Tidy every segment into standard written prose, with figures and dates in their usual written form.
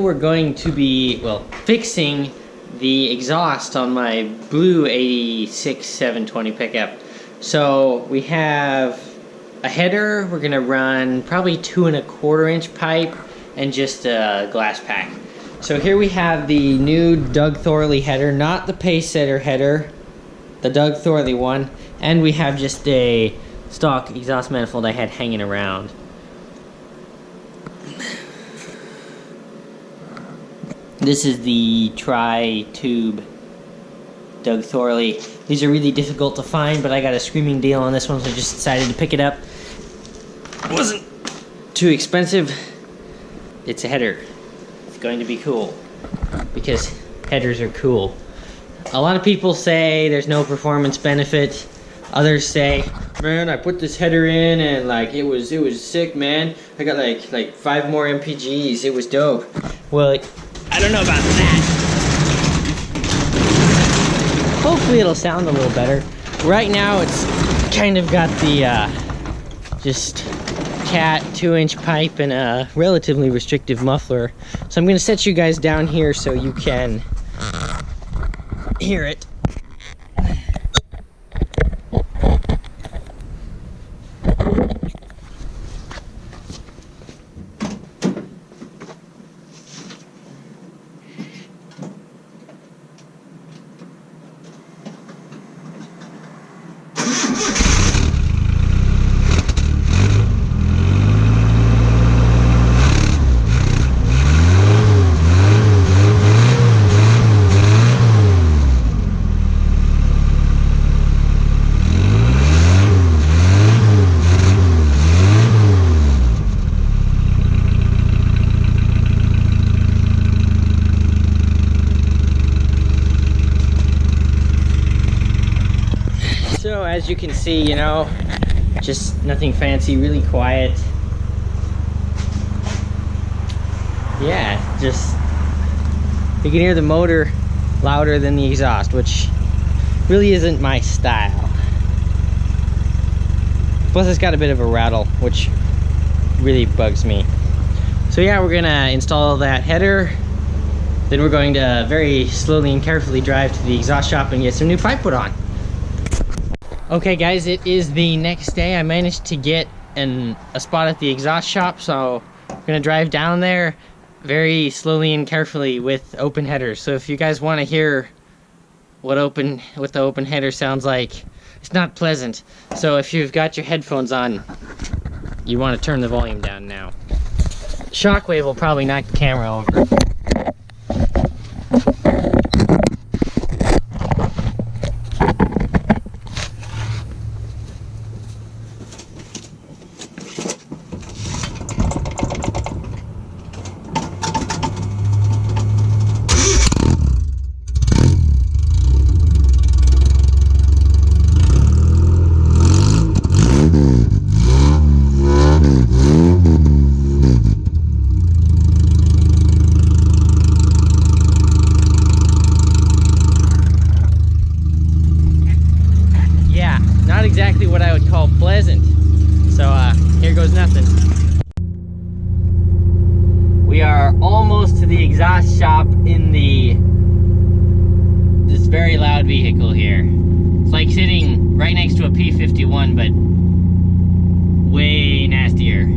we're going to be, well, fixing the exhaust on my blue 86 720 pickup. So we have a header. We're gonna run probably 2 1/4 inch pipe and just a Glasspack. So here we have the new Doug Thorley header, not the pace setter header, the Doug Thorley one, and we have just a stock exhaust manifold I had hanging around. This is the tri-tube Doug Thorley. These are really difficult to find, but I got a screaming deal on this one, so I just decided to pick it up. It wasn't too expensive. It's a header. It's going to be cool, because headers are cool. A lot of people say there's no performance benefit. Others say, man, I put this header in and like it was sick, man. I got like 5 more MPGs. It was dope. Well, I don't know about that. Hopefully it'll sound a little better. Right now it's kind of got the just cat 2-inch pipe and a relatively restrictive muffler. So I'm gonna set you guys down here so you can hear it. So as you can see, you know, just nothing fancy, really quiet. Yeah, just you can hear the motor louder than the exhaust, which really isn't my style. Plus it's got a bit of a rattle, which really bugs me. So yeah, we're gonna install that header. Then we're going to very slowly and carefully drive to the exhaust shop and get some new pipe put on. Okay guys, it is the next day. I managed to get a spot at the exhaust shop, so I'm gonna drive down there very slowly and carefully with open headers. So if you guys want to hear what the open header sounds like, it's not pleasant. So if you've got your headphones on, you want to turn the volume down now. Shockwave will probably knock the camera over. Exactly what I would call pleasant. So here goes nothing. We are almost to the exhaust shop in this very loud vehicle here. It's like sitting right next to a P51, but way nastier.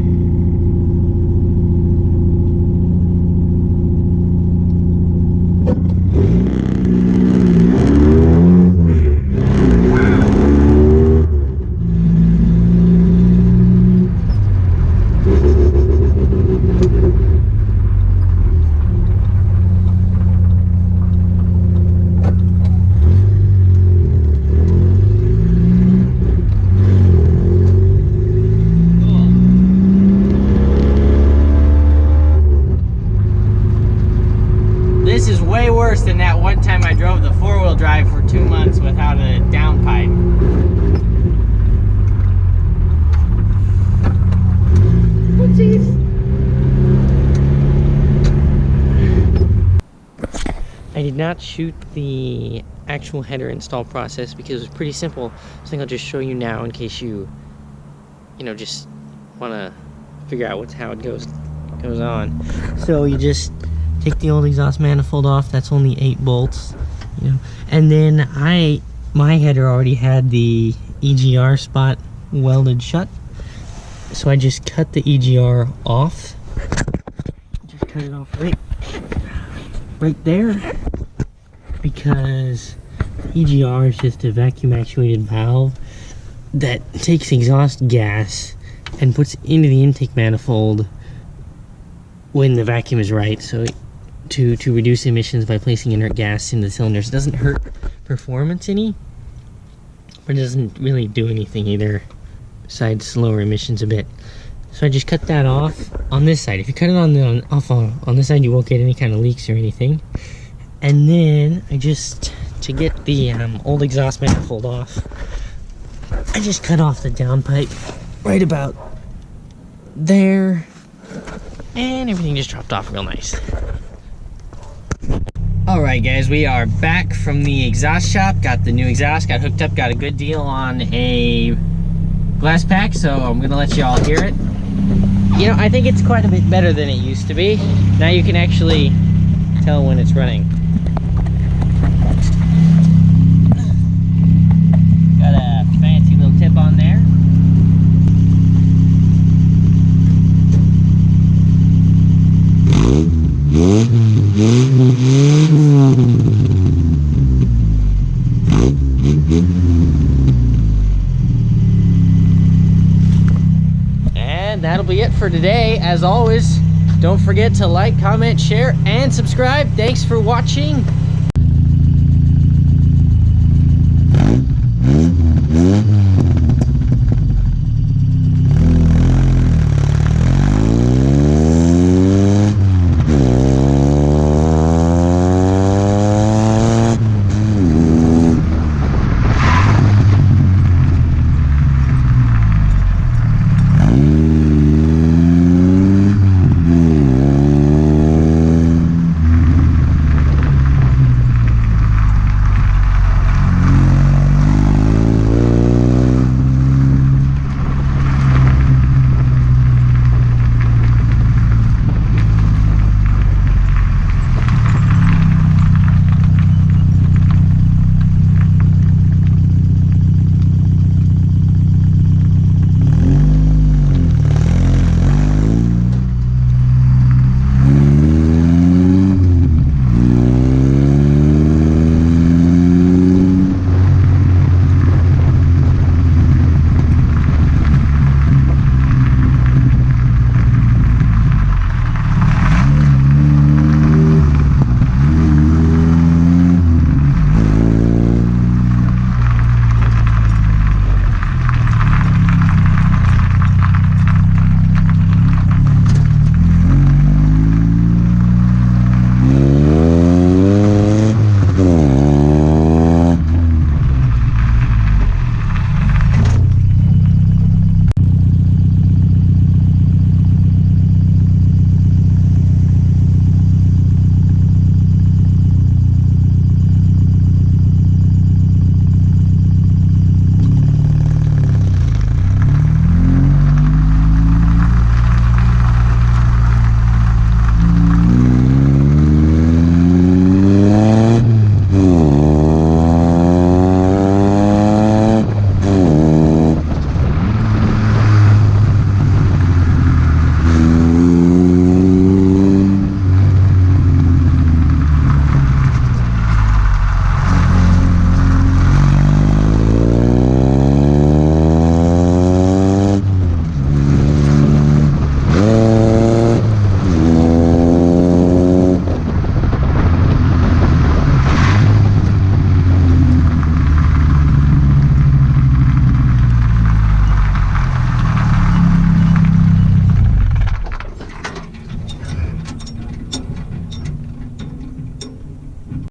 This is way worse than that one time I drove the 4-wheel drive for 2 months without a downpipe. Whoopsies. I did not shoot the actual header install process because it was pretty simple. So I think I'll just show you now in case you just want to figure out how it goes on. So you just take the old exhaust manifold off. That's only 8 bolts, you know. And then my header already had the EGR spot welded shut, so I just cut the EGR off. Just cut it off right there, because the EGR is just a vacuum actuated valve that takes exhaust gas and puts it into the intake manifold when the vacuum is right, so to reduce emissions by placing inert gas in the cylinders. It doesn't hurt performance any, but it doesn't really do anything either besides lower emissions a bit. So I just cut that off on this side. If you cut it on this side, you won't get any kind of leaks or anything. And then I just, to get the old exhaust manifold off, I just cut off the downpipe right about there, and everything just dropped off real nice. Alright guys, we are back from the exhaust shop. Got the new exhaust, got hooked up, got a good deal on a Glasspack, so I'm gonna let you all hear it. You know, I think it's quite a bit better than it used to be. Now you can actually tell when it's running. Got a fancy little tip on there. And that'll be it for today. As always, don't forget to like, comment, share, and subscribe. Thanks for watching.